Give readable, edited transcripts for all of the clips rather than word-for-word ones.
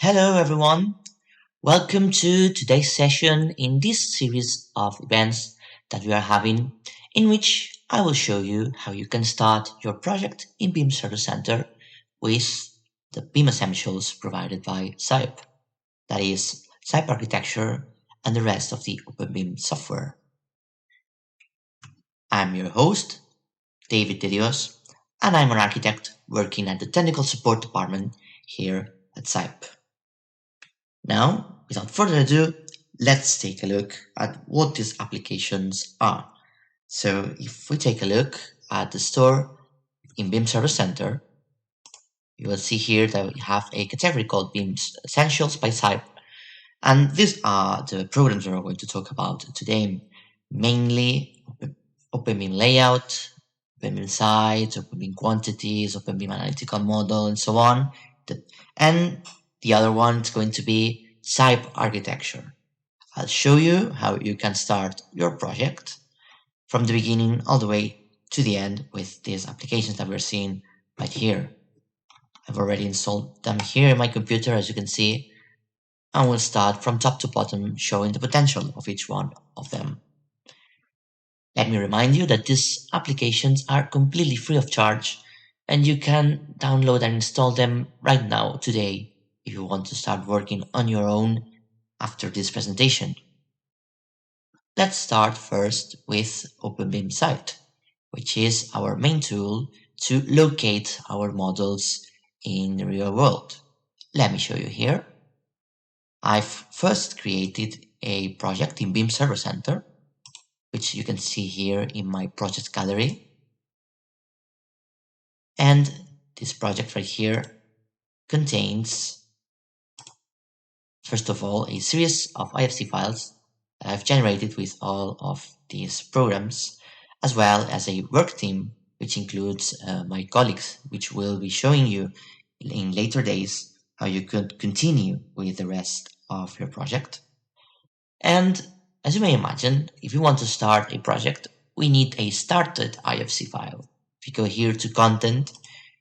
Hello everyone, welcome to today's session in this series of events that we are having, in which I will show you how you can start your project in BIMserver.center with the BIM essentials provided by CYPE, that is CYPE architecture and the rest of the Openbeam software. I'm your host, David De Dios, and I'm an architect working at the technical support department here at CYPE. Now, without further ado, let's take a look at what these applications are. So if we take a look at the store in BIMserver.center, you will see here that we have a category called BIM Essentials by Type. And these are the programs we are going to talk about today, mainly Openbeam Layout, Openbeam Sites, Openbeam Quantities, Openbeam Analytical Model, and so on. And the other one is going to be CYPE architecture. I'll show you how you can start your project from the beginning all the way to the end with these applications that we're seeing right here. I've already installed them here in my computer, as you can see, and we'll start from top to bottom showing the potential of each one of them. Let me remind you that these applications are completely free of charge, and you can download and install them right now, today, if you want to start working on your own after this presentation. Let's start first with Openbeam Site, which is our main tool to locate our models in the real world. Let me show you here. I've first created a project in BIMserver.center, which you can see here in my project gallery. And this project right here contains, first of all, a series of IFC files that I've generated with all of these programs, as well as a work team, which includes my colleagues, which will be showing you in later days how you could continue with the rest of your project. And as you may imagine, if you want to start a project, we need a started IFC file. If you go here to content,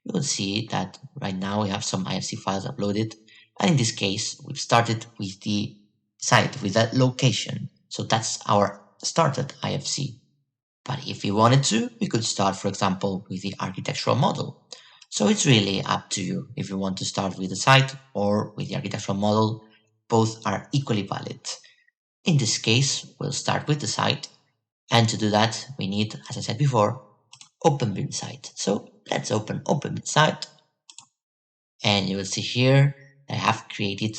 you will see that right now we have some IFC files uploaded. And in this case, we've started with the site, with that location. So that's our started IFC. But if we wanted to, we could start, for example, with the architectural model. So it's really up to you if you want to start with the site or with the architectural model. Both are equally valid. In this case, we'll start with the site. And to do that, we need, as I said before, Openbeam site. So let's open Openbeam site. And you will see here I have created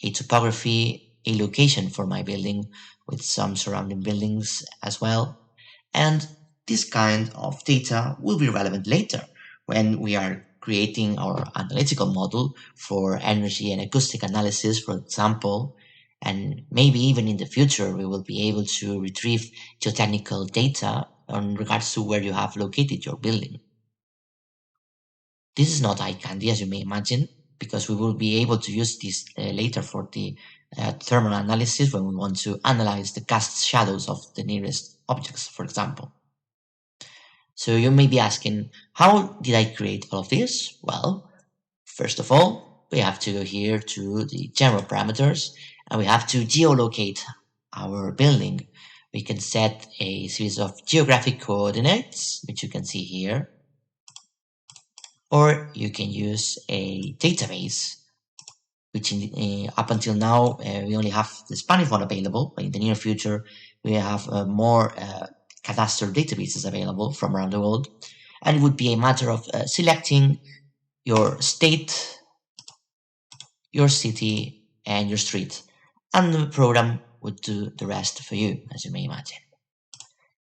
a topography, a location for my building with some surrounding buildings as well. And this kind of data will be relevant later when we are creating our analytical model for energy and acoustic analysis, for example. And maybe even in the future, we will be able to retrieve geotechnical data in regards to where you have located your building. This is not eye candy, as you may imagine, because we will be able to use this later for the thermal analysis when we want to analyze the cast shadows of the nearest objects, for example. So you may be asking, how did I create all of this? Well, first of all, we have to go here to the general parameters and we have to geolocate our building. We can set a series of geographic coordinates, which you can see here. Or you can use a database, which up until now, we only have the Spanish one available, but in the near future, we have more cadastral databases available from around the world. And it would be a matter of selecting your state, your city, and your street. And the program would do the rest for you, as you may imagine.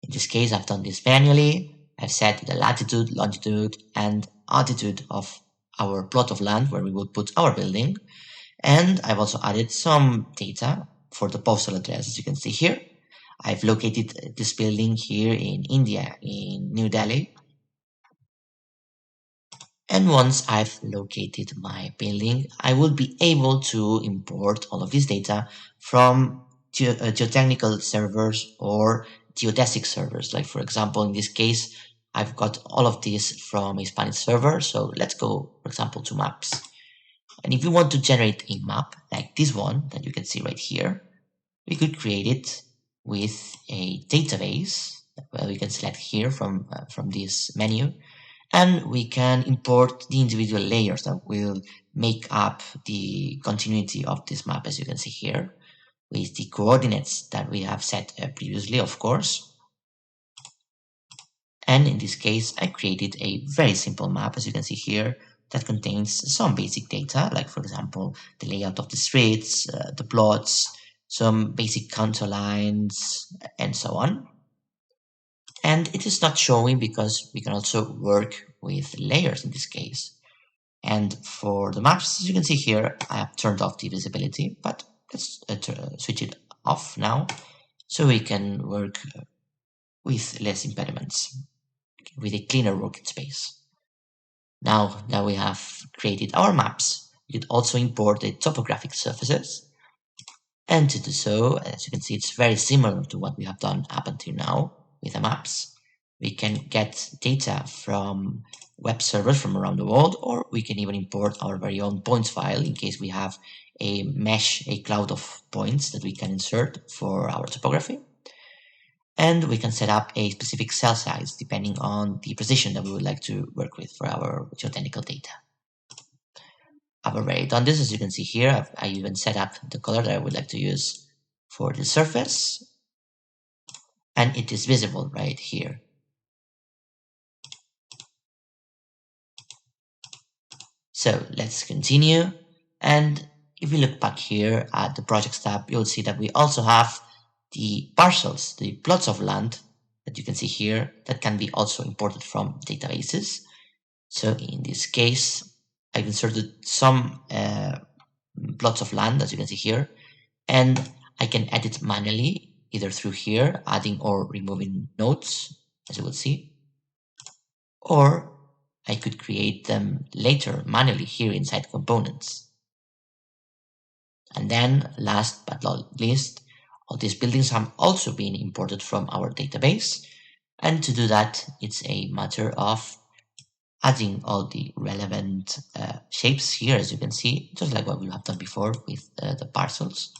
In this case, I've done this manually. I've set the latitude, longitude, and altitude of our plot of land where we will put our building. And I've also added some data for the postal address, as you can see here. I've located this building here in India, in New Delhi. And once I've located my building, I will be able to import all of this data from geotechnical servers or geodesic servers. Like, for example, in this case, I've got all of this from a Spanish server. So let's go, for example, to maps. And if we want to generate a map like this one that you can see right here, we could create it with a database. Well, we can select here from this menu, and we can import the individual layers that will make up the continuity of this map, as you can see here, with the coordinates that we have set previously, of course. And in this case, I created a very simple map, as you can see here, that contains some basic data, like for example, the layout of the streets, the plots, some basic contour lines, and so on. And it is not showing because we can also work with layers in this case. And for the maps, as you can see here, I have turned off the visibility, but let's switch it off now so we can work with less impediments, with a cleaner working space. Now that we have created our maps, we could also import the topographic surfaces. And to do so, as you can see, it's very similar to what we have done up until now with the maps. We can get data from web servers from around the world, or we can even import our very own points file in case we have a mesh, a cloud of points that we can insert for our topography. And we can set up a specific cell size depending on the precision that we would like to work with for our geotechnical data. I've already done this, as you can see here. I even set up the color that I would like to use for the surface, and it is visible right here. So let's continue, and if we look back here at the projects tab, you'll see that we also have the parcels, the plots of land that you can see here that can be also imported from databases. So in this case, I've inserted some plots of land, as you can see here, and I can edit manually either through here, adding or removing nodes, as you will see, or I could create them later manually here inside components. And then, last but not least, all these buildings have also been imported from our database, and to do that, it's a matter of adding all the relevant shapes here, as you can see, just like what we have done before with the parcels.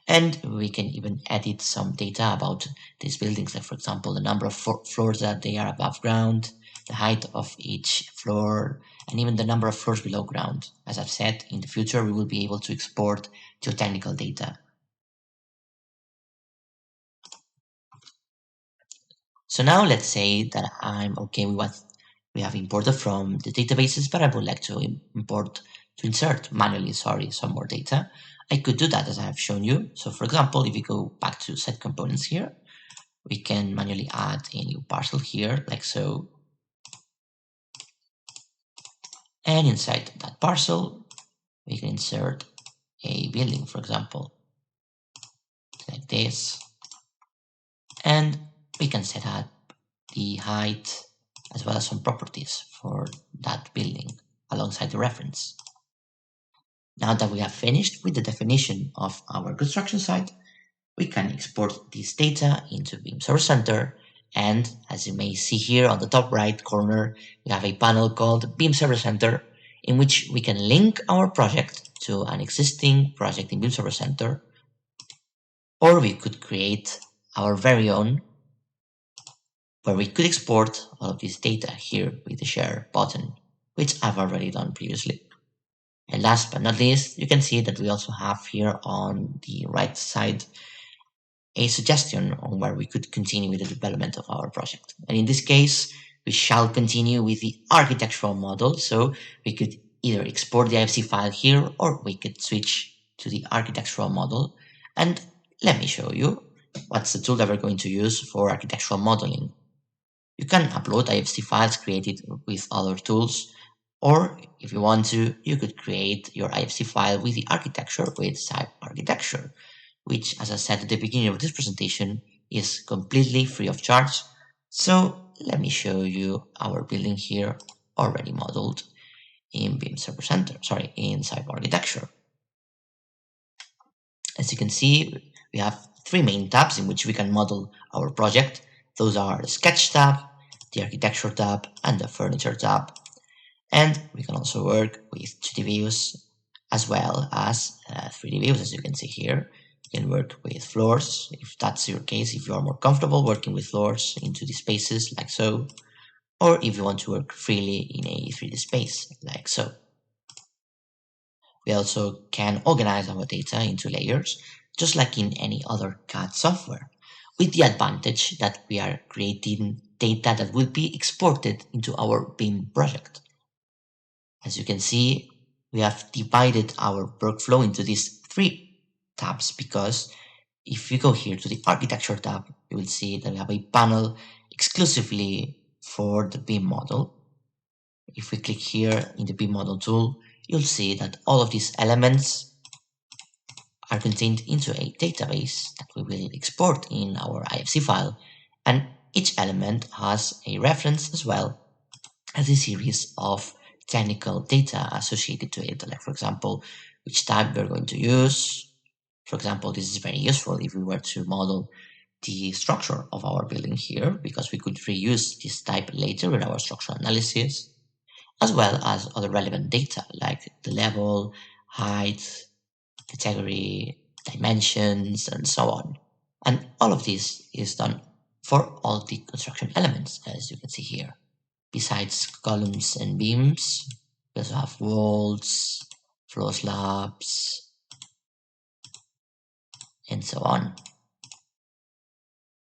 And we can even edit some data about these buildings, like for example, the number of floors that they are above ground, the height of each floor, and even the number of floors below ground. As I've said, in the future, we will be able to export geotechnical data. So now let's say that I'm okay with what we have imported from the databases, but I would like to insert manually, some more data. I could do that as I have shown you. So for example, if we go back to set components here, we can manually add a new parcel here, like so. And inside that parcel, we can insert a building, for example, like this. And we can set up the height as well as some properties for that building alongside the reference. Now that we have finished with the definition of our construction site, we can export this data into BIMserver.center, and as you may see here on the top right corner, we have a panel called BIMserver.center in which we can link our project to an existing project in BIMserver.center, or we could create our very own where we could export all of this data here with the share button, which I've already done previously. And last but not least, you can see that we also have here on the right side a suggestion on where we could continue with the development of our project. And in this case, we shall continue with the architectural model. So we could either export the IFC file here, or we could switch to the architectural model. And let me show you what's the tool that we're going to use for architectural modeling. You can upload IFC files created with other tools, or if you want to, you could create your IFC file with the architecture with CYPE architecture, which, as I said at the beginning of this presentation, is completely free of charge. So let me show you our building here already modeled in BIMserver.center, in CYPE architecture. As you can see, we have three main tabs in which we can model our project. Those are the Sketch tab, the Architecture tab, and the Furniture tab. And we can also work with 2D views as well as 3D views, as you can see here. You can work with floors, if that's your case, if you are more comfortable working with floors in 2D spaces, like so, or if you want to work freely in a 3D space, like so. We also can organize our data into layers, just like in any other CAD software, with the advantage that we are creating data that will be exported into our BIM project. As you can see, we have divided our workflow into these three tabs because if you go here to the Architecture tab, you will see that we have a panel exclusively for the BIM model. If we click here in the BIM model tool, you'll see that all of these elements are contained into a database that we will export in our IFC file, and each element has a reference as well as a series of technical data associated to it, like for example, which type we're going to use. For example, this is very useful if we were to model the structure of our building here, because we could reuse this type later in our structural analysis, as well as other relevant data like the level, height, category, dimensions, and so on. And all of this is done for all the construction elements, as you can see here. Besides columns and beams, we also have walls, floor slabs, and so on.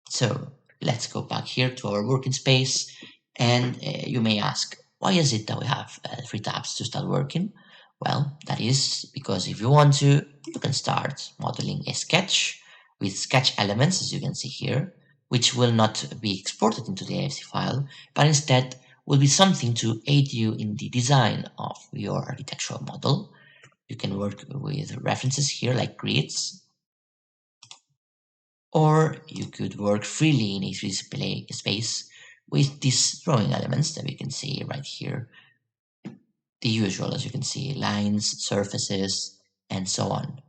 So let's go back here to our working space, and you may ask, why is it that we have three tabs to start working? Well, that is because if you want to, you can start modeling a sketch with sketch elements, as you can see here, which will not be exported into the AFC file, but instead will be something to aid you in the design of your architectural model. You can work with references here like grids, or you could work freely in a 3D space with these drawing elements that we can see right here. The usual, as you can see, lines, surfaces, and so on.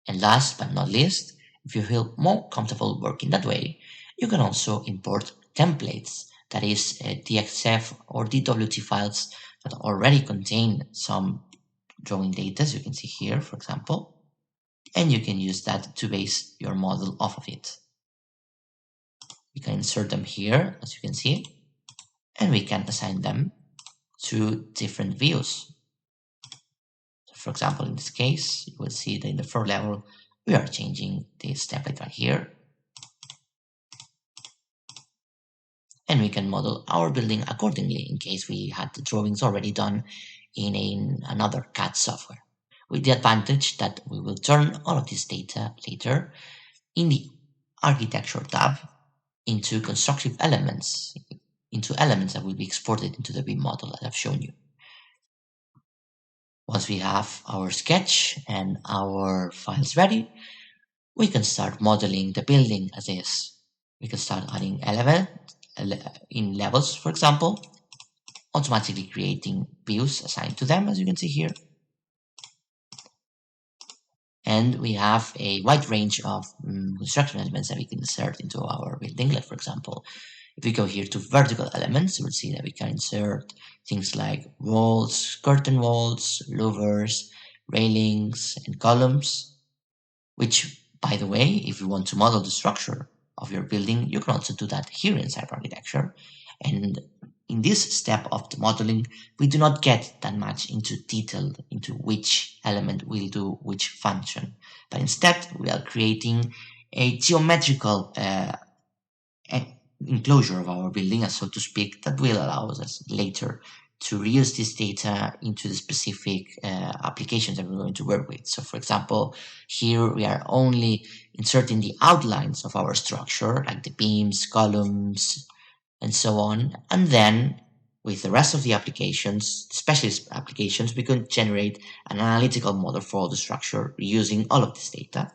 And last but not least, if you feel more comfortable working that way, you can also import templates, that is DXF or DWT files that already contain some drawing data, as you can see here, for example, and you can use that to base your model off of it. We can insert them here, as you can see, and we can assign them to different views. So for example, in this case, you will see that in the floor level, we are changing this template right here. And we can model our building accordingly in case we had the drawings already done in another CAD software, with the advantage that we will turn all of this data later in the Architecture tab into constructive elements, into elements that will be exported into the BIM model that I've shown you. Once we have our sketch and our files ready, we can start modeling the building as is. We can start adding elements in levels, for example, automatically creating views assigned to them, as you can see here. And we have a wide range of construction elements that we can insert into our building. Like, for example, if we go here to vertical elements, we'll see that we can insert things like walls, curtain walls, louvers, railings, and columns, which, by the way, if you want to model the structure of your building, you can also do that here inside Architecture. And in this step of the modeling, we do not get that much into detail into which element will do which function, but instead we are creating a geometrical enclosure of our building, so to speak, that will allow us later to reuse this data into the specific applications that we're going to work with. So for example, here we are only inserting the outlines of our structure, like the beams, columns, and so on. And then with the rest of the applications, specialist applications, we can generate an analytical model for all the structure using all of this data.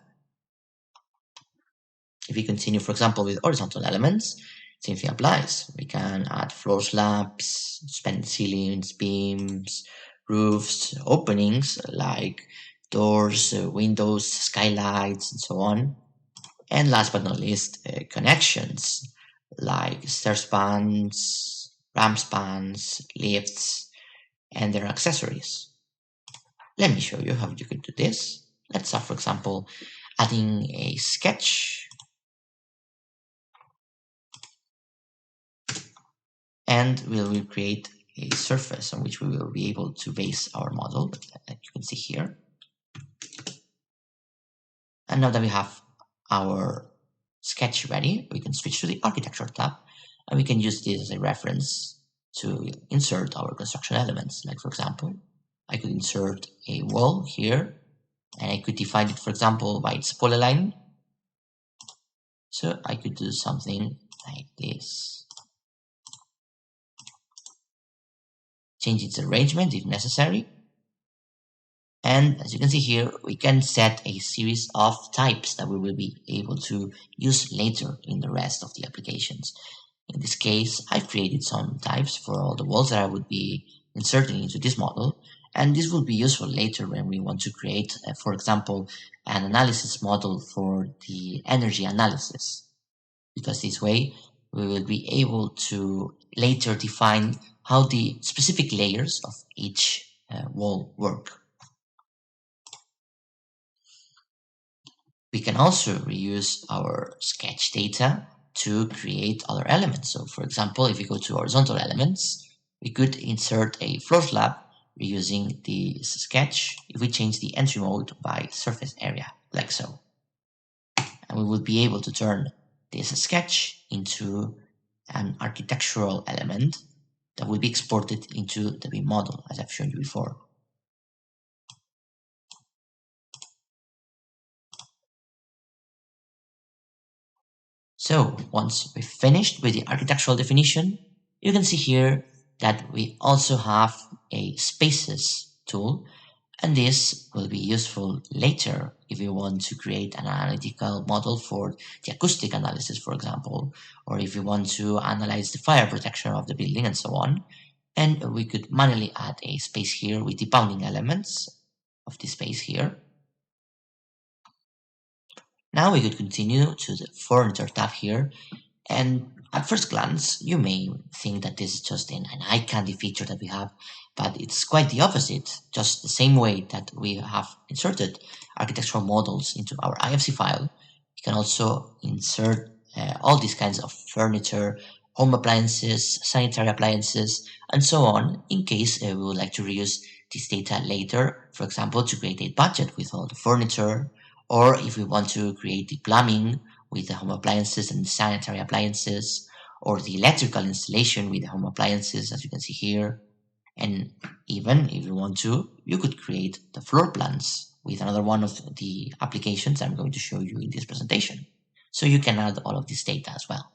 If we continue, for example, with horizontal elements, same thing applies. We can add floor slabs, suspended ceilings, beams, roofs, openings like doors, windows, skylights, and so on. And last but not least, connections like stair spans, ramp spans, lifts, and their accessories. Let me show you how you could do this. Let's start, for example, adding a sketch. And we will create a surface on which we will be able to base our model, like you can see here. And now that we have our sketch ready, we can switch to the Architecture tab, and we can use this as a reference to insert our construction elements. Like, for example, I could insert a wall here, and I could define it, for example, by its polyline. So I could do something like this. Change its arrangement if necessary. And as you can see here, we can set a series of types that we will be able to use later in the rest of the applications. In this case, I've created some types for all the walls that I would be inserting into this model, and this will be useful later when we want to create, for example, an analysis model for the energy analysis, because this way we will be able to later define how the specific layers of each wall work. We can also reuse our sketch data to create other elements. So for example, if we go to horizontal elements, we could insert a floor slab reusing the sketch if we change the entry mode by surface area, like so. And we will be able to turn this sketch into an architectural element that will be exported into the BIM model, as I've shown you before. So once we've finished with the architectural definition, you can see here that we also have a spaces tool, and this will be useful later if you want to create an analytical model for the acoustic analysis, for example, or if you want to analyze the fire protection of the building and so on. And we could manually add a space here with the bounding elements of the space here. Now we could continue to the Furniture tab here, and at first glance you may think that this is just an eye candy feature that we have, but it's quite the opposite. Just the same way that we have inserted architectural models into our IFC file, you can also insert all these kinds of furniture, home appliances, sanitary appliances, and so on, in case we would like to reuse this data later, for example, to create a budget with all the furniture, or if we want to create the plumbing with the home appliances and sanitary appliances, or the electrical installation with the home appliances, as you can see here. And even if you want to, you could create the floor plans with another one of the applications I'm going to show you in this presentation. So you can add all of this data as well.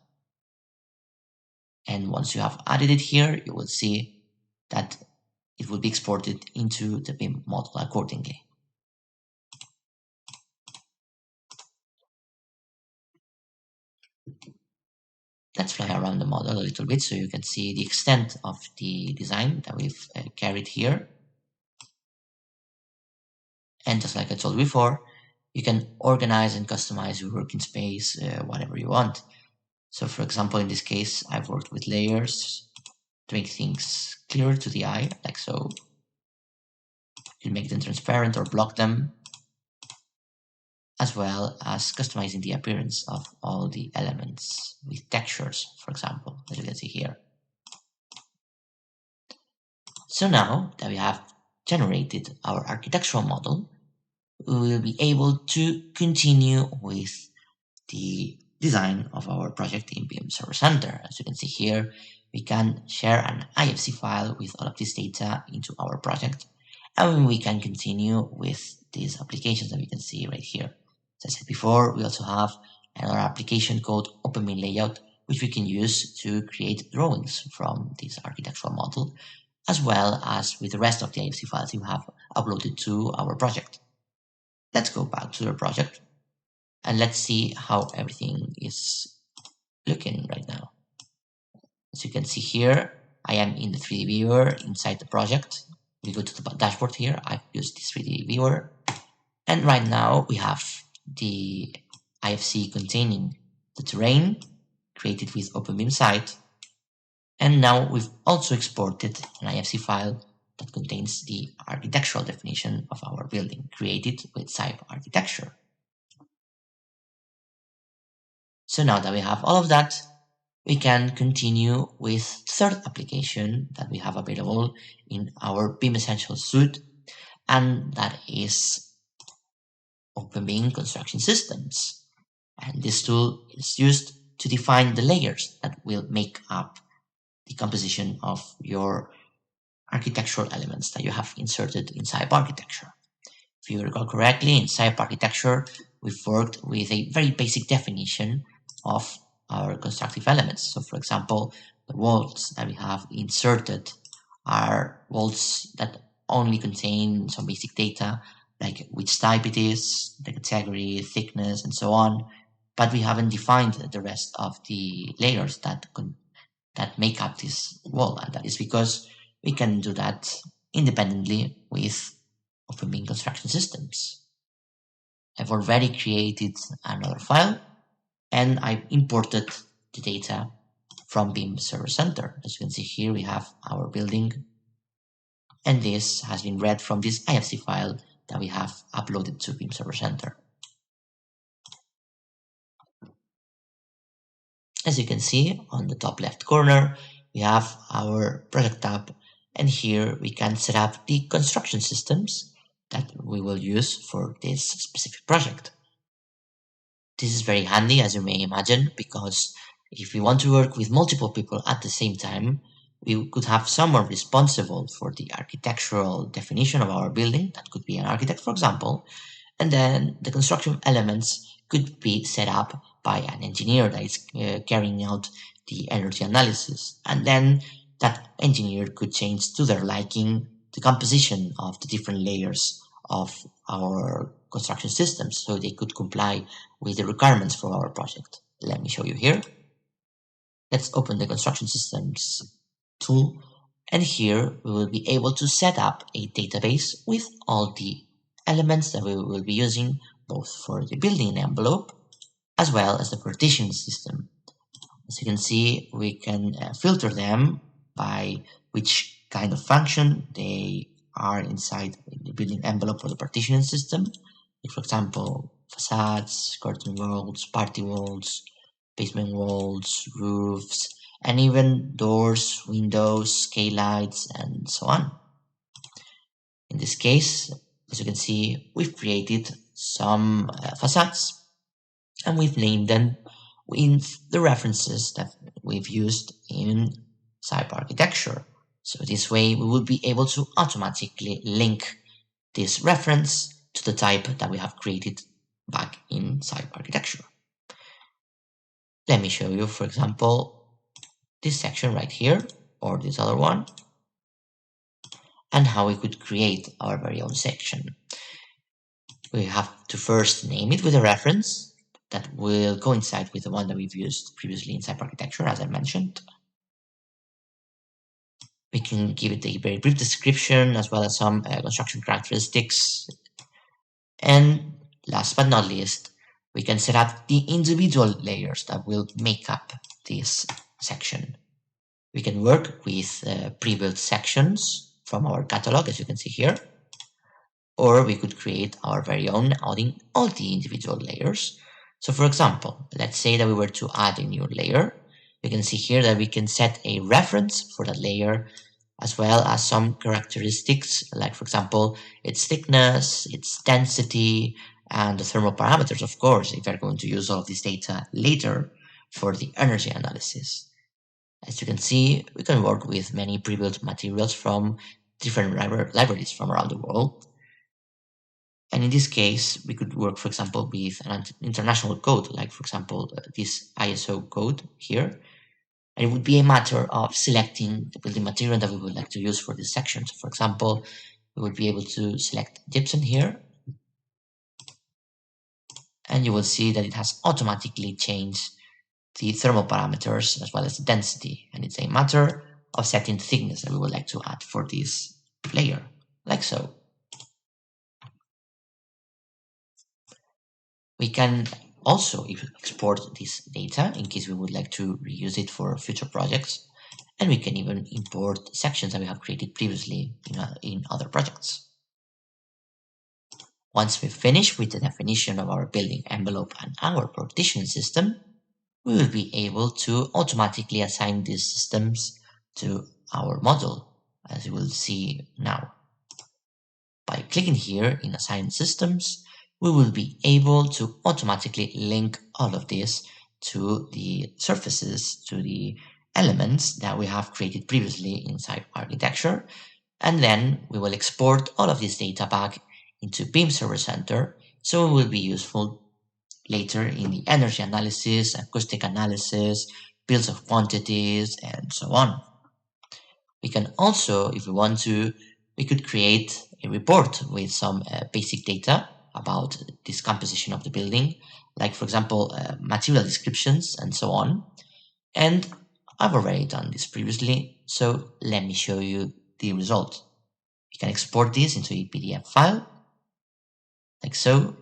And once you have added it here, you will see that it will be exported into the BIM model accordingly. Let's fly around the model a little bit so you can see the extent of the design that we've carried here. And just like I told you before, you can organize and customize your working space whatever you want. So for example, in this case, I've worked with layers to make things clearer to the eye, like so. You can make them transparent or block them, as well as customizing the appearance of all the elements with textures, for example, as you can see here. So now that we have generated our architectural model, we will be able to continue with the design of our project in BIMserver.center. As you can see here, we can share an IFC file with all of this data into our project, and we can continue with these applications that we can see right here. As I said before, we also have another application called Openbeam Layout, which we can use to create drawings from this architectural model, as well as with the rest of the IFC files you have uploaded to our project. Let's go back to the project and let's see how everything is looking right now. As you can see here, I am in the 3D viewer inside the project. We go to the dashboard here. I've used this 3D viewer. And right now we have the IFC containing the terrain created with Openbeam site, And now we've also exported an IFC file that contains the architectural definition of our building, created with CYPE architecture. So now that we have all of that, we can continue with third application that we have available in our BIM Essentials suite, and that is Openbeam construction systems. And this tool is used to define the layers that will make up the composition of your architectural elements that you have inserted inside architecture. If you recall correctly, inside architecture, we've worked with a very basic definition of our constructive elements. So for example, the walls that we have inserted are walls that only contain some basic data, like which type it is, the category, thickness, and so on. But we haven't defined the rest of the layers that make up this wall, and that is because we can do that independently with Openbeam construction systems. I've already created another file and I've imported the data from BIMserver.center. As you can see here, we have our building, and this has been read from this IFC file that we have uploaded to BIMserver.center. As you can see on the top left corner, we have our project tab, and here we can set up the construction systems that we will use for this specific project. This is very handy, as you may imagine, because if we want to work with multiple people at the same time, we could have someone responsible for the architectural definition of our building. That could be an architect, for example, and then the construction elements could be set up by an engineer that is carrying out the energy analysis, and then that engineer could change to their liking the composition of the different layers of our construction systems so they could comply with the requirements for our project. Let me show you here. Let's open the construction systems tool, and here we will be able to set up a database with all the elements that we will be using both for the building envelope as well as the partition system. As you can see, we can filter them by which kind of function they are inside the building envelope for the partitioning system. Like for example, facades, curtain walls, party walls, basement walls, roofs, and even doors, windows, skylights, and so on. In this case, as you can see, we've created some facades, and we've named them with the references that we've used in CYPE architecture. So this way we will be able to automatically link this reference to the type that we have created back in CYPE architecture. Let me show you, for example, this section right here, or this other one, and how we could create our very own section. We have to first name it with a reference that will coincide with the one that we've used previously in CYPE architecture, as I mentioned. We can give it a very brief description as well as some construction characteristics. And last but not least, we can set up the individual layers that will make up this section. We can work with pre-built sections from our catalog, as you can see here, or we could create our very own, adding all the individual layers. So for example, let's say that we were to add a new layer. You can see here that we can set a reference for that layer, as well as some characteristics, like for example, its thickness, its density, and the thermal parameters, of course, if we're going to use all of this data later for the energy analysis. As you can see, we can work with many pre-built materials from different libraries from around the world. And in this case, we could work, for example, with an international code, like, for example, this ISO code here. And it would be a matter of selecting the building material that we would like to use for this section. So, for example, we would be able to select gypsum here. And you will see that it has automatically changed the thermal parameters as well as the density. And it's a matter of setting the thickness that we would like to add for this layer, like so. We can also export this data in case we would like to reuse it for future projects. and we can even import sections that we have created previously in other projects. Once we finish with the definition of our building envelope and our partition system, we will be able to automatically assign these systems to our model, as you will see now. By clicking here in Assign Systems, we will be able to automatically link all of this to the surfaces, to the elements that we have created previously inside architecture, and then we will export all of this data back into BIMserver.center, so it will be useful later in the energy analysis, acoustic analysis, builds of quantities, and so on. We can also, if we want to, we could create a report with some basic data about this composition of the building, like for example, material descriptions and so on. And I've already done this previously, so let me show you the result. You can export this into a PDF file, like so.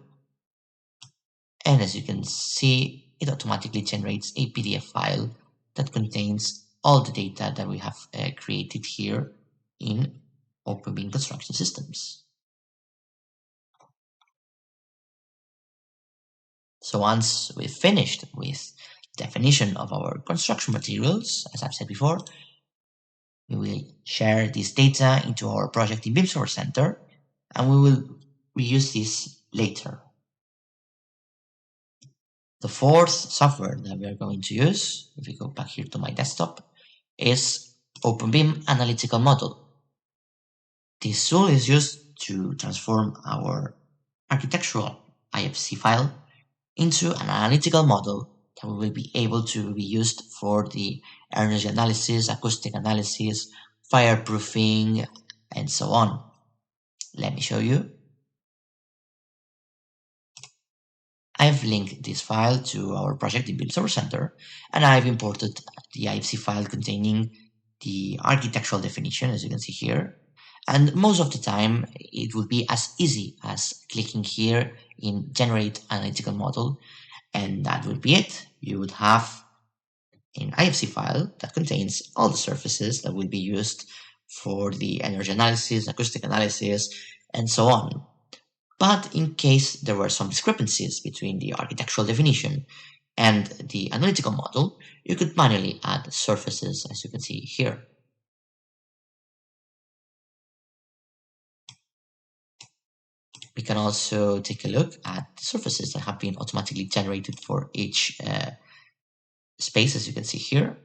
And as you can see, it automatically generates a PDF file that contains all the data that we have created here in Openbeam Construction Systems. So once we've finished with definition of our construction materials, as I've said before, we will share this data into our project in BIMserver.center, and we will reuse this later. The fourth software that we are going to use, if we go back here to my desktop, is Openbeam Analytical Model. This tool is used to transform our architectural IFC file into an analytical model that will be able to be used for the energy analysis, acoustic analysis, fireproofing, and so on. Let me show you. I've linked this file to our project in BIMserver.center, and I've imported the IFC file containing the architectural definition, as you can see here. And most of the time, it would be as easy as clicking here in Generate Analytical Model, and that would be it. You would have an IFC file that contains all the surfaces that will be used for the energy analysis, acoustic analysis, and so on. But in case there were some discrepancies between the architectural definition and the analytical model, you could manually add surfaces, as you can see here. We can also take a look at the surfaces that have been automatically generated for each space, as you can see here.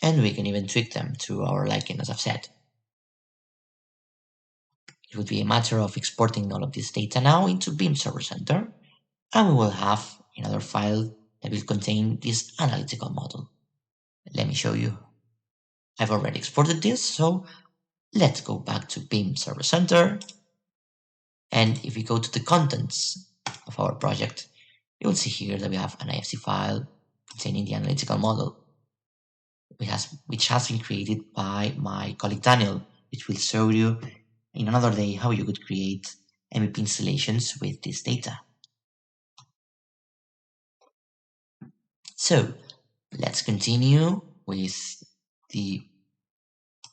And we can even tweak them to our liking, as I've said. It would be a matter of exporting all of this data now into BIMserver.center, and we will have another file that will contain this analytical model. Let me show you. I've already exported this, so let's go back to BIMserver.center. And if we go to the contents of our project, you will see here that we have an IFC file containing the analytical model, which has been created by my colleague Daniel, which will show you in another day how you could create MEP installations with this data. So let's continue with the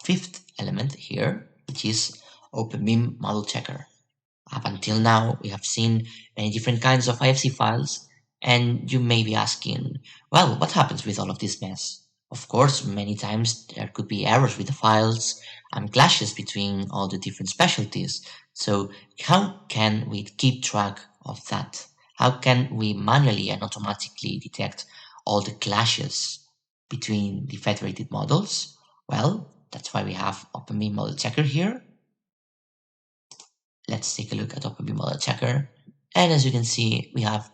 fifth element here, which is Openbeam Model Checker. Up until now, we have seen many different kinds of IFC files, and you may be asking, well, what happens with all of this mess? Of course, many times there could be errors with the files and clashes between all the different specialties. So how can we keep track of that? How can we manually and automatically detect all the clashes between the federated models? Well, that's why we have Openbeam Model Checker here. Let's take a look at Openbeam Model Checker. And as you can see, we have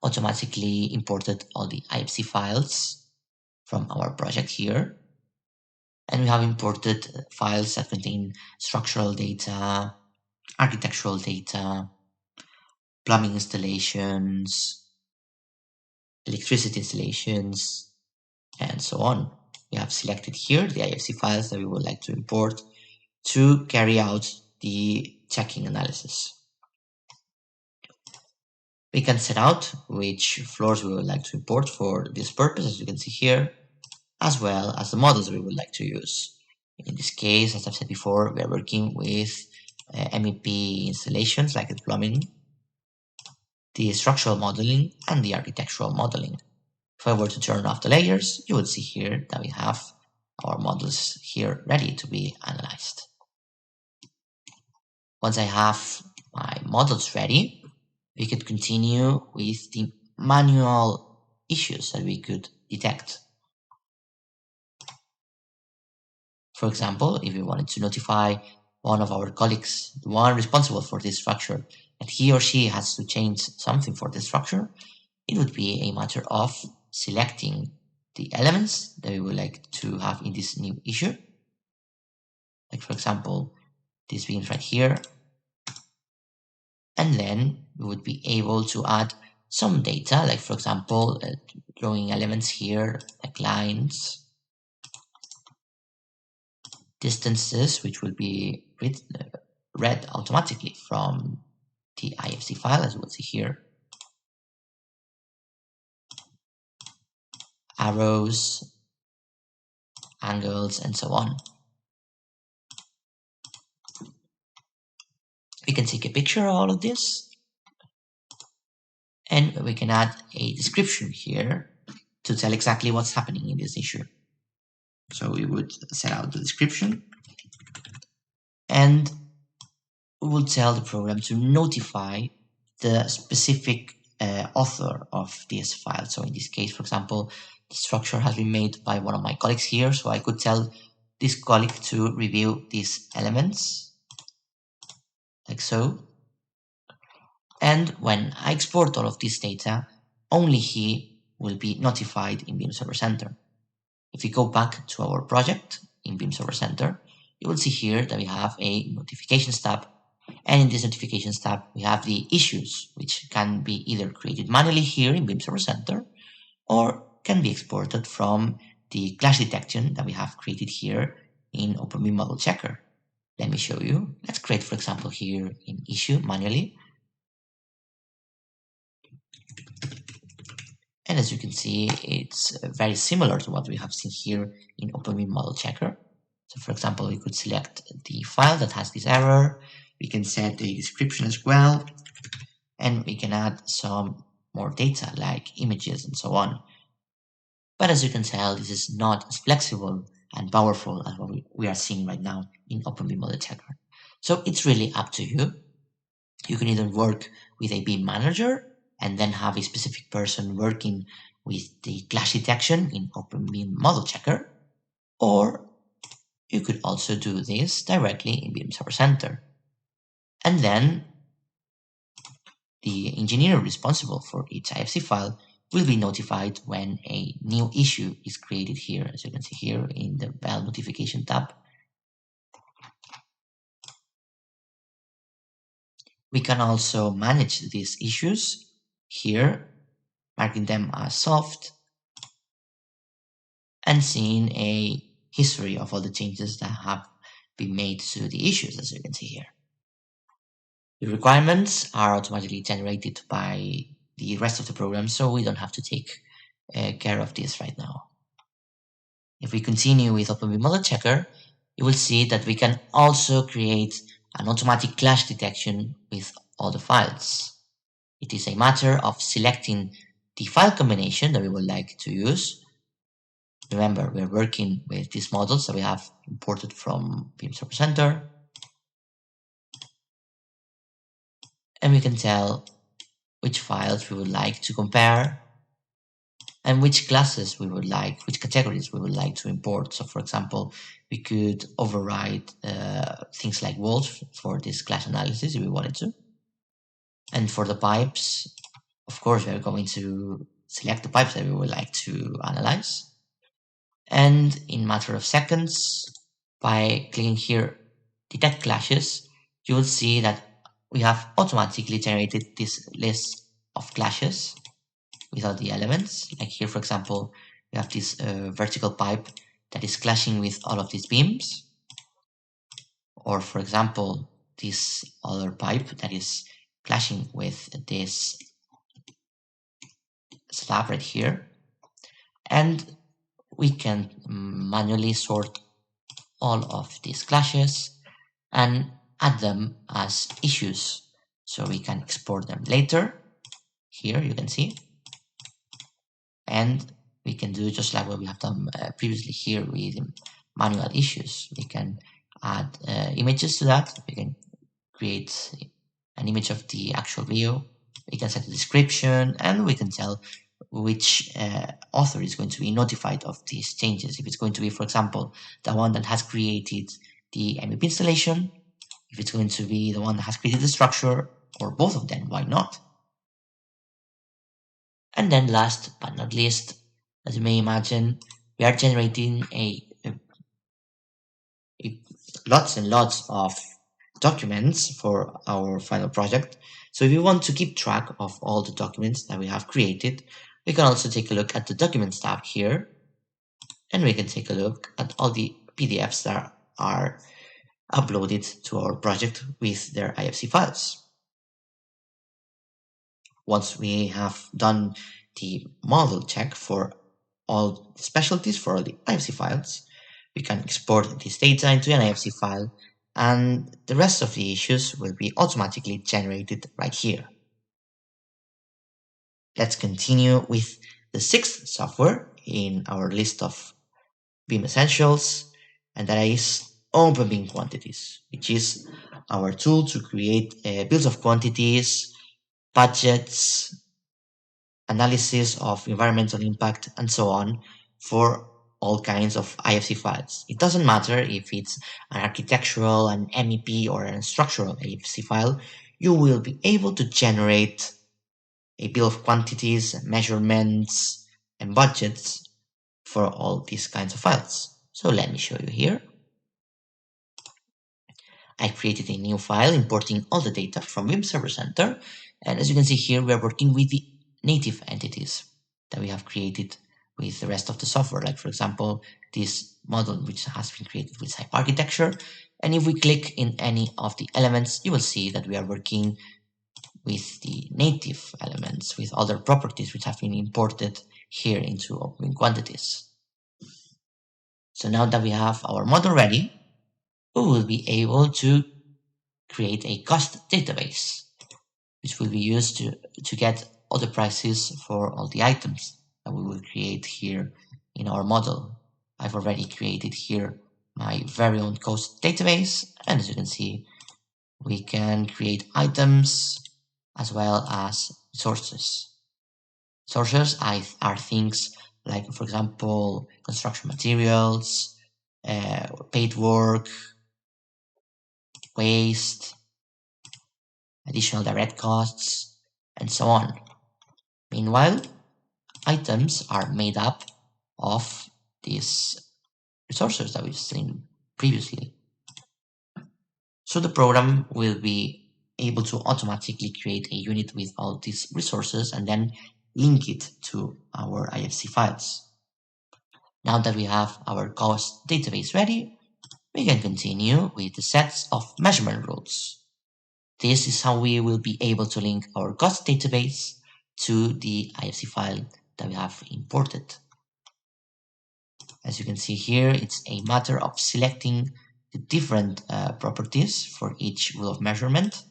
automatically imported all the IFC files from our project here. And we have imported files that contain structural data, architectural data, plumbing installations, electricity installations, and so on. We have selected here the IFC files that we would like to import to carry out the checking analysis. We can set out which floors we would like to import for this purpose, as you can see here, as well as the models we would like to use. In this case, as I've said before, we are working with MEP installations like the plumbing, the structural modeling, and the architectural modeling. If I were to turn off the layers, you would see here that we have our models here ready to be analyzed. Once I have my models ready, we could continue with the manual issues that we could detect. For example, if we wanted to notify one of our colleagues, the one responsible for this structure, that he or she has to change something for the structure, it would be a matter of selecting the elements that we would like to have in this new issue. Like for example, these beams right here. And then we would be able to add some data, like for example, drawing elements here, like lines, distances, which will be read automatically from the IFC file, as you will see here. Arrows, angles, and so on. We can take a picture of all of this, and we can add a description here to tell exactly what's happening in this issue. So we would set out the description, and we will tell the program to notify the specific author of this file. So in this case, for example, the structure has been made by one of my colleagues here, so I could tell this colleague to review these elements, like so. And when I export all of this data, only he will be notified in BIMserver.center. If we go back to our project in BIMserver.center, you will see here that we have a notifications tab. And in this notifications tab, we have the issues, which can be either created manually here in BIMserver.center or can be exported from the clash detection that we have created here in Openbeam Model Checker. Let me show you. Let's create, for example, here an issue manually. And as you can see, it's very similar to what we have seen here in Openbeam Model Checker. So for example, we could select the file that has this error. We can set the description as well. And we can add some more data like images and so on. But as you can tell, this is not as flexible and powerful as what we are seeing right now in Openbeam Model Checker. So it's really up to you. You can either work with a BIM manager and then have a specific person working with the clash detection in Openbeam Model Checker, or you could also do this directly in BIMserver.center. And then the engineer responsible for each IFC file will be notified when a new issue is created here, as you can see here in the valve notification tab. We can also manage these issues here, marking them as solved and seeing a history of all the changes that have been made to the issues, as you can see here. The requirements are automatically generated by the rest of the program, so we don't have to take care of this right now. If we continue with Openbeam Model Checker, you will see that we can also create an automatic clash detection with all the files. It is a matter of selecting the file combination that we would like to use. Remember, we're working with these models that we have imported from BIMserver.center. And we can tell which files we would like to compare and which classes we would like, which categories we would like to import. So for example, we could override things like walls for this clash analysis if we wanted to. And for the pipes, of course, we're going to select the pipes that we would like to analyze. And in a matter of seconds, by clicking here, detect clashes, you will see that we have automatically generated this list of clashes without the elements. Like here, for example, we have this vertical pipe that is clashing with all of these beams. Or for example, this other pipe that is clashing with this slab right here, and we can manually sort all of these clashes and add them as issues, so we can export them later. Here you can see, and we can do just like what we have done previously here with manual issues. We can add images to that. We can create an image of the actual view. We can set a description, and we can tell which author is going to be notified of these changes. If it's going to be, for example, the one that has created the MEP installation, if it's going to be the one that has created the structure, or both of them, why not? And then last but not least, as you may imagine, we are generating lots and lots of documents for our final project. So if you want to keep track of all the documents that we have created, we can also take a look at the Documents tab here, and we can take a look at all the PDFs that are uploaded to our project with their IFC files. Once we have done the model check for all the specialties for all the IFC files, we can export this data into an IFC file, and the rest of the issues will be automatically generated right here. Let's continue with the sixth software in our list of BIM essentials, and that is Openbeam Quantities, which is our tool to create bills of quantities, budgets, analysis of environmental impact, and so on for all kinds of IFC files. It doesn't matter if it's an architectural, an MEP, or a structural IFC file, you will be able to generate a bill of quantities, measurements, and budgets for all these kinds of files. So let me show you here. I created a new file importing all the data from BIMserver.center, and as you can see here, we are working with the native entities that we have created with the rest of the software, like for example this model which has been created with CYPE architecture. And if we click in any of the elements, you will see that we are working with the native elements, with other properties which have been imported here into Openbeam Quantities. So now that we have our model ready, we will be able to create a cost database, which will be used to get all the prices for all the items that we will create here in our model. I've already created here my very own cost database, and as you can see, we can create items as well as sources. Sources are things like, for example, construction materials, paid work, waste, additional direct costs, and so on. Meanwhile, items are made up of these resources that we've seen previously. So the program will be able to automatically create a unit with all these resources and then link it to our IFC files. Now that we have our cost database ready, we can continue with the sets of measurement rules. This is how we will be able to link our cost database to the IFC file that we have imported. As you can see here, it's a matter of selecting the different properties for each rule of measurement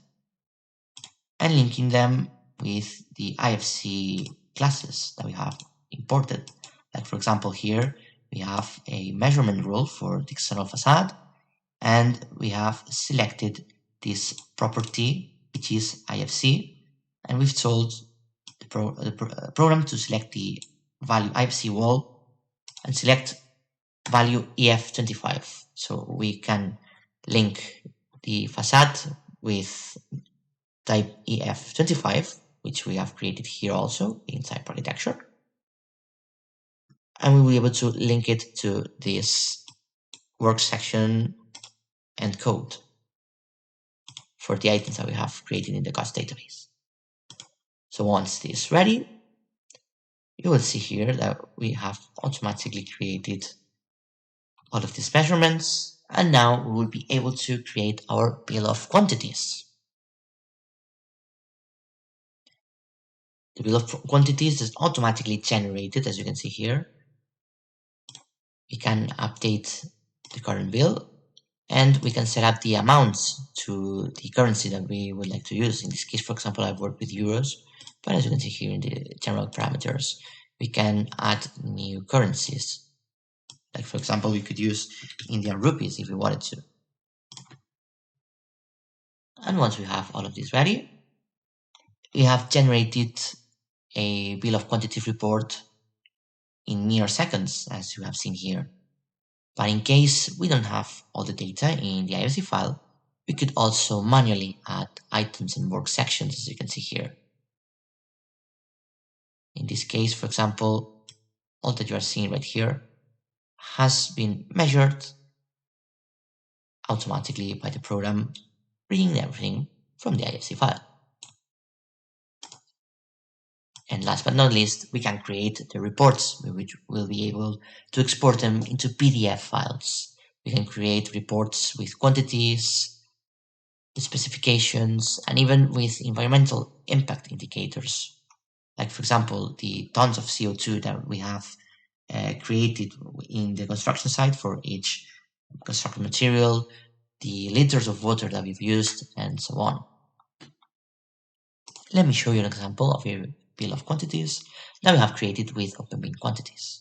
and linking them with the IFC classes that we have imported. Like for example here, we have a measurement rule for the external facade, and we have selected this property, which is IFC, and we've told the program to select the value IFC wall and select value EF25. So we can link the facade with type EF25, which we have created here also inside architecture. And we will be able to link it to this work section and code for the items that we have created in the cost database. So once this is ready, you will see here that we have automatically created all of these measurements, and now we will be able to create our bill of quantities. The bill of quantities is automatically generated, as you can see here. We can update the current bill, and we can set up the amounts to the currency that we would like to use. In this case, for example, I've worked with euros, but as you can see here in the general parameters, we can add new currencies. Like, for example, we could use Indian rupees if we wanted to. And once we have all of this ready, we have generated a bill of quantities report in mere seconds, as you have seen here. But in case we don't have all the data in the IFC file, we could also manually add items and work sections, as you can see here. In this case, for example, all that you are seeing right here has been measured automatically by the program, reading everything from the IFC file. And last but not least, we can create the reports, which will be able to export them into PDF files. We can create reports with quantities, with specifications, and even with environmental impact indicators. Like, for example, the tons of CO2 that we have created in the construction site for each construction material, the liters of water that we've used, and so on. Let me show you an example of a bill of quantities that we have created with Openbeam Quantities.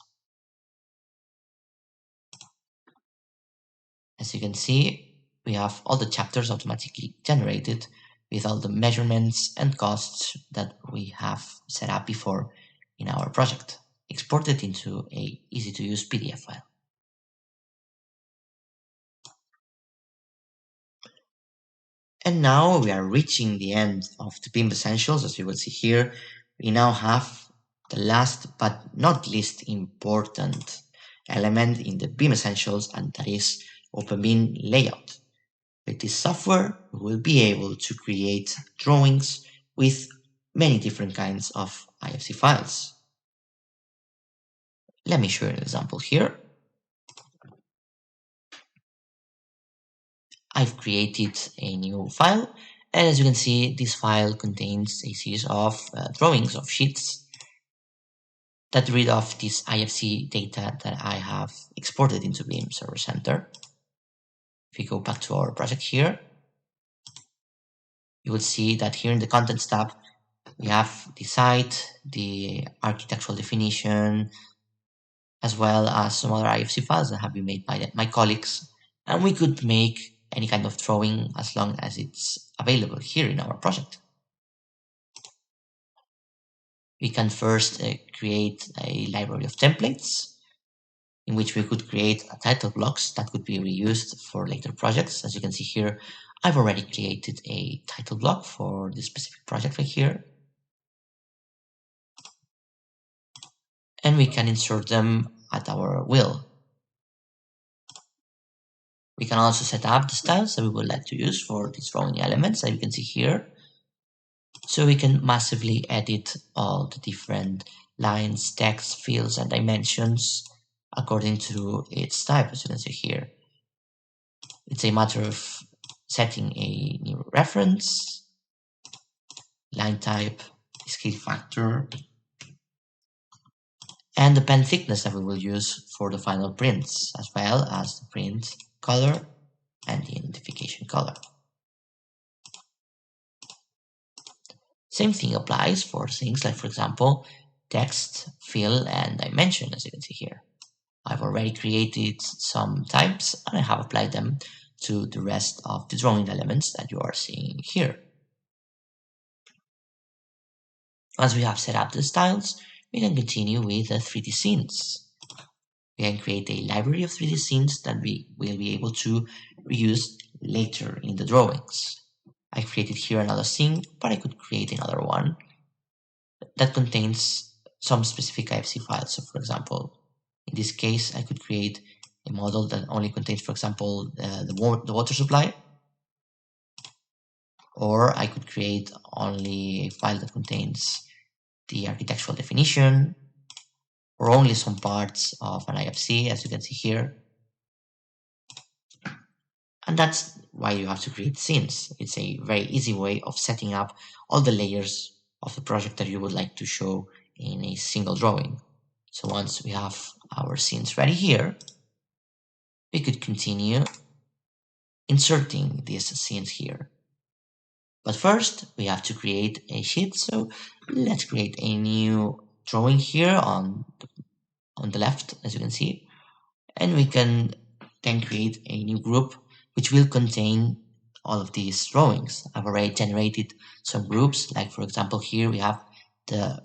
As you can see, we have all the chapters automatically generated with all the measurements and costs that we have set up before in our project, exported into a easy-to-use PDF file. And now we are reaching the end of the BIM Essentials. As you will see here, we now have the last but not least important element in the BIM Essentials, and that is Openbeam Layout. With this software, we will be able to create drawings with many different kinds of IFC files. Let me show you an example here. I've created a new file, and as you can see, this file contains a series of drawings of sheets that read off this IFC data that I have exported into BIMserver.center. If we go back to our project here, you will see that here in the Contents tab, we have the site, the architectural definition, as well as some other IFC files that have been made by my colleagues, and we could make any kind of drawing as long as it's available here in our project. We can first create a library of templates in which we could create title blocks that could be reused for later projects. As you can see here, I've already created a title block for this specific project right here. And we can insert them at our will. We can also set up the styles that we would like to use for these drawing elements that you can see here. So we can massively edit all the different lines, text, fields, and dimensions according to its type, as you can see here. It's a matter of setting a new reference, line type, scale factor, and the pen thickness that we will use for the final prints, as well as the print color and the identification color. Same thing applies for things like, for example, text, fill, and dimension, as you can see here. I've already created some types and I have applied them to the rest of the drawing elements that you are seeing here. Once we have set up the styles, we can continue with the 3D scenes. We can create a library of 3D scenes that we will be able to reuse later in the drawings. I created here another scene, but I could create another one that contains some specific IFC files. So for example, in this case, I could create a model that only contains, for example, the water supply. Or I could create only a file that contains the architectural definition, or only some parts of an IFC, as you can see here. And that's why you have to create scenes. It's a very easy way of setting up all the layers of the project that you would like to show in a single drawing. So once we have our scenes ready here, we could continue inserting these scenes here. But first, we have to create a sheet. So let's create a new drawing here on the left, as you can see. And we can then create a new group which will contain all of these drawings. I've already generated some groups, like for example here we have the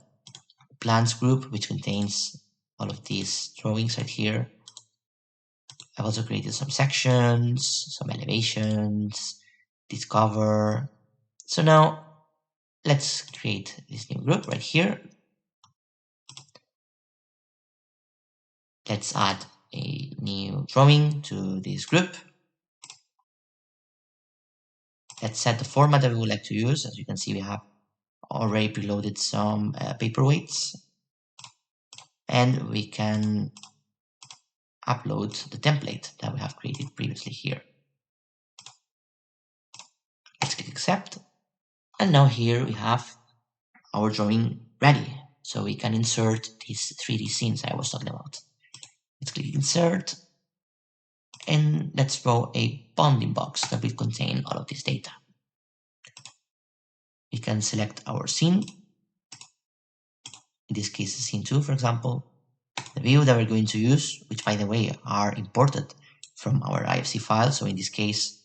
plans group, which contains all of these drawings right here. I've also created some sections, some elevations, discover. So now let's create this new group right here. Let's add a new drawing to this group. Let's set the format that we would like to use. As you can see, we have already preloaded some paperweights, and we can upload the template that we have created previously here. Let's click accept, and now here we have our drawing ready, so we can insert these 3D scenes I was talking about. Let's click insert, and let's draw a bounding box that will contain all of this data. We can select our scene, in this case scene 2 for example, the view that we're going to use, which by the way are imported from our IFC file. So in this case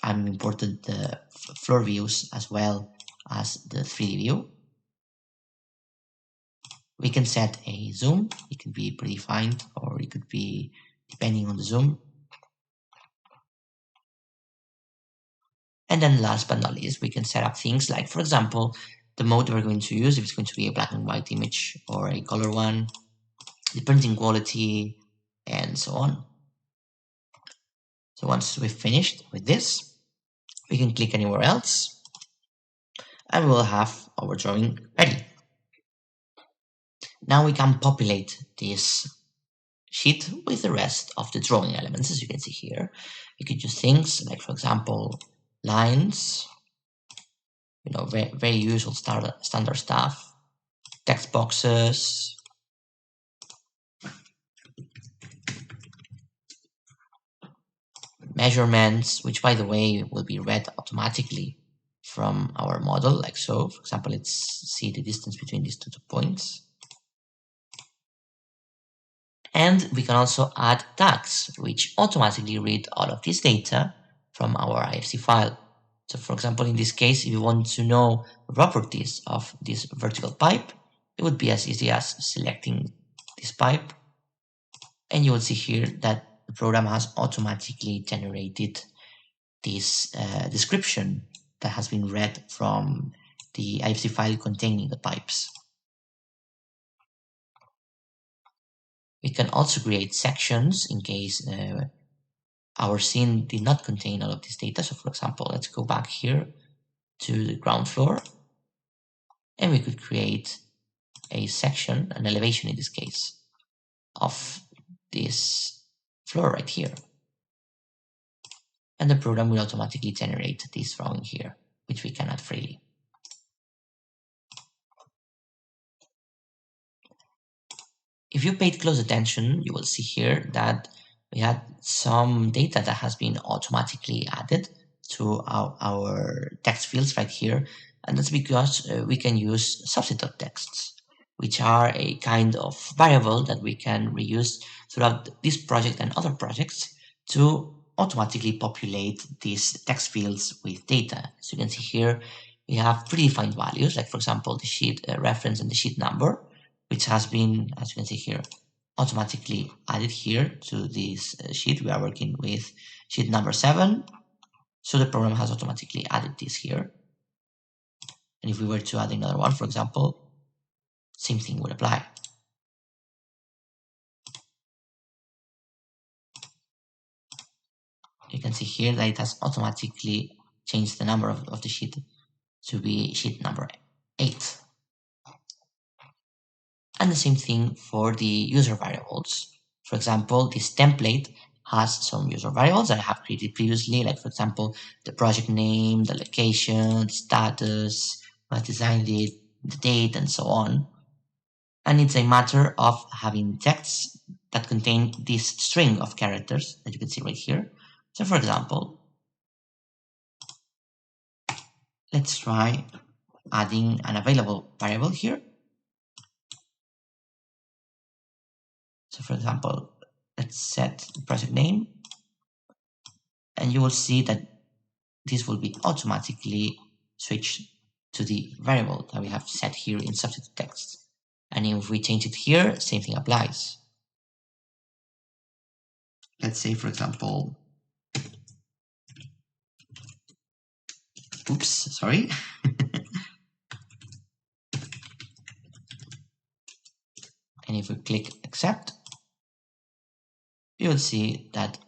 I'm imported the floor views as well as the 3D view. We can set a zoom. It could be predefined or it could be depending on the zoom. And then last but not least, we can set up things like, for example, the mode we're going to use, if it's going to be a black and white image or a color one, the printing quality, and so on. So once we've finished with this, we can click anywhere else and we'll have our drawing ready. Now we can populate this sheet with the rest of the drawing elements. As you can see here, we could use things like, for example, lines, very usual standard stuff, text boxes, measurements, which by the way will be read automatically from our model, like so. For example, let's see the distance between these two points. And we can also add tags, which automatically read all of this data from our IFC file. So for example, in this case, if you want to know properties of this vertical pipe, it would be as easy as selecting this pipe. And you will see here that the program has automatically generated this description that has been read from the IFC file containing the pipes. We can also create sections in case our scene did not contain all of this data. So for example, let's go back here to the ground floor and we could create a section, an elevation in this case, of this floor right here. And the program will automatically generate this drawing here, which we can add freely. If you paid close attention, you will see here that we had some data that has been automatically added to our text fields right here. And that's because we can use substitute texts, which are a kind of variable that we can reuse throughout this project and other projects to automatically populate these text fields with data. So you can see here, we have predefined values, like for example, the sheet reference and the sheet number, which has been, as you can see here, automatically added here to this sheet. We are working with sheet number 7. So the program has automatically added this here. And if we were to add another one, for example, same thing would apply. You can see here that it has automatically changed the number of the sheet to be sheet number 8. And the same thing for the user variables. For example, this template has some user variables that I have created previously, like for example, the project name, the location, the status, who has designed it, the date, and so on. And it's a matter of having texts that contain this string of characters that you can see right here. So for example, let's try adding an available variable here. So for example, let's set the project name, and you will see that this will be automatically switched to the variable that we have set here in substitute text. And if we change it here, same thing applies. Let's say, for example, oops, sorry. And if we click accept, you will see that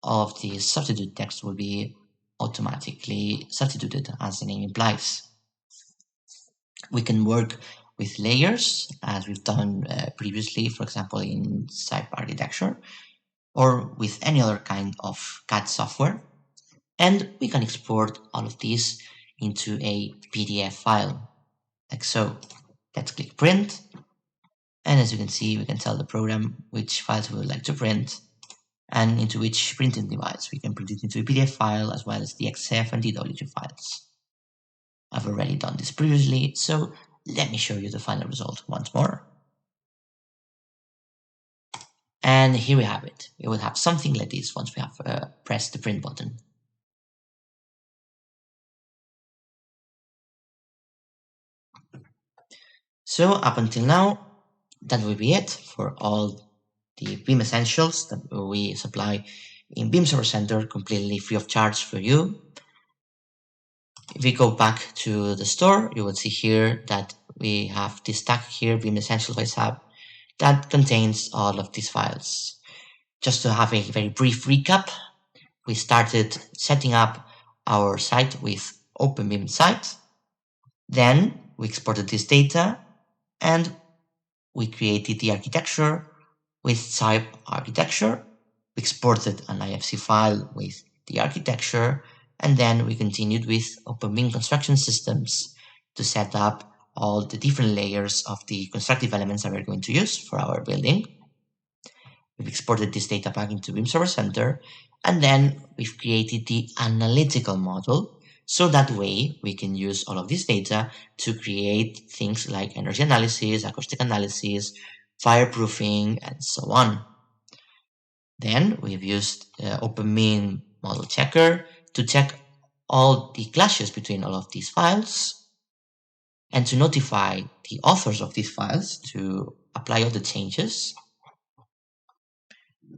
all of the substitute text will be automatically substituted as the name implies. We can work with layers as we've done previously, for example, in CYPE architecture, or with any other kind of CAD software. And we can export all of these into a PDF file, like so. Let's click print. And as you can see, we can tell the program which files we would like to print and into which printing device. We can print it into a PDF file as well as the XF and DWG files. I've already done this previously, so let me show you the final result once more. And here we have it. We will have something like this once we have pressed the print button. So up until now, that will be it for all the BIM essentials that we supply in BIMserver.center completely free of charge for you. If we go back to the store, you will see here that we have this tag here, BIM Essentials by Sab, that contains all of these files. Just to have a very brief recap, we started setting up our site with Openbeam site. Then we exported this data and we created the architecture with CYPE architecture. We exported an IFC file with the architecture, and then we continued with Openbeam construction systems to set up all the different layers of the constructive elements that we're going to use for our building. We've exported this data back into BIMserver.center, and then we've created the analytical model, so that way we can use all of this data to create things like energy analysis, acoustic analysis, fireproofing, and so on. Then we've used Openbeam model checker to check all the clashes between all of these files and to notify the authors of these files to apply all the changes.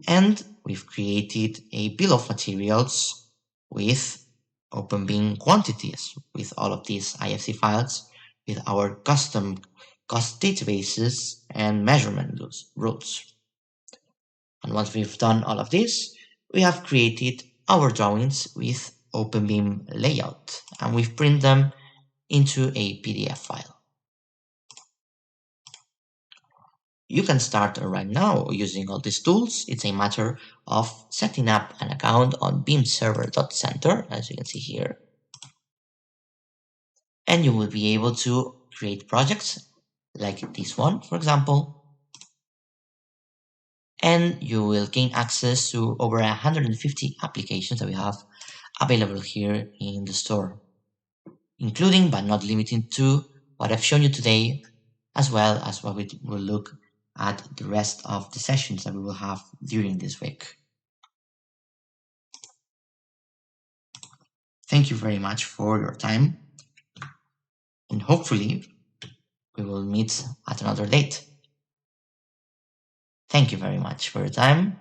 And we've created a bill of materials with Openbeam Quantities, with all of these IFC files, with our custom cost databases and measurement rules. And once we've done all of this, we have created our drawings with Openbeam layout, and we've printed them into a PDF file. You can start right now using all these tools. It's a matter of setting up an account on BIMserver.center, as you can see here. And you will be able to create projects like this one, for example. And you will gain access to over 150 applications that we have available here in the store, including but not limited to what I've shown you today, as well as what we will look at the rest of the sessions that we will have during this week. Thank you very much for your time, and hopefully we will meet at another date. Thank you very much for your time.